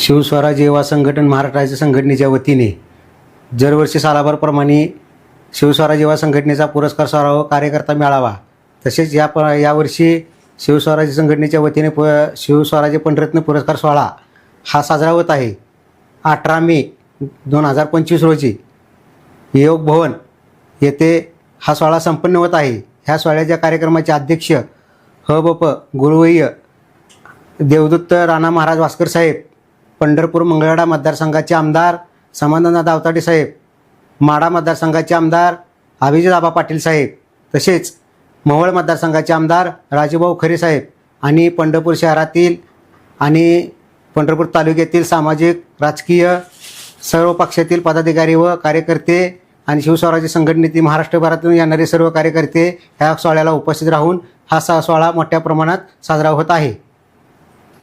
शिवस्वराज युवा संघटन महाराष्ट्र राज्य संघटनेच्या वतीने दरवर्षी सालाबारप्रमाणे शिवस्वराज युवा संघटनेचा पुरस्कार सोहळा व कार्यकर्ता मेळावा तसेच यावर्षी शिवस्वराज संघटनेच्या वतीने शिवस्वराज पंचरत्न पुरस्कार सोहळा हा साजरा होत आहे। 18 मे 2025 रोजी योग भवन येथे हा सोहळा संपन्न होत आहे। ह्या सोहळ्याच्या कार्यक्रमाचे अध्यक्ष ह.ब.प. गुरुवर्य देवदत्त राणा महाराज वास्कर साहेब, पंढरपूर मंगळवेढा मतदारसंघाचे आमदार समाधानदादा आवताडे साहेब, माढा मतदारसंघाचे आमदार अभिजितआबा पाटील साहेब, तसेच मोहोळ मतदारसंघाचे आमदार राजूभाऊ खरे साहेब आणि पंढरपूर शहरातील आणि पंढरपूर तालुक्यातील सामाजिक राजकीय सर्व पक्षातील पदाधिकारी व कार्यकर्ते आणि शिवस्वराज संघटनेतील महाराष्ट्रभरातून येणारे सर्व कार्यकर्ते ह्या सोहळ्याला उपस्थित राहून हा सोहळा मोठ्या प्रमाणात साजरा होत आहे।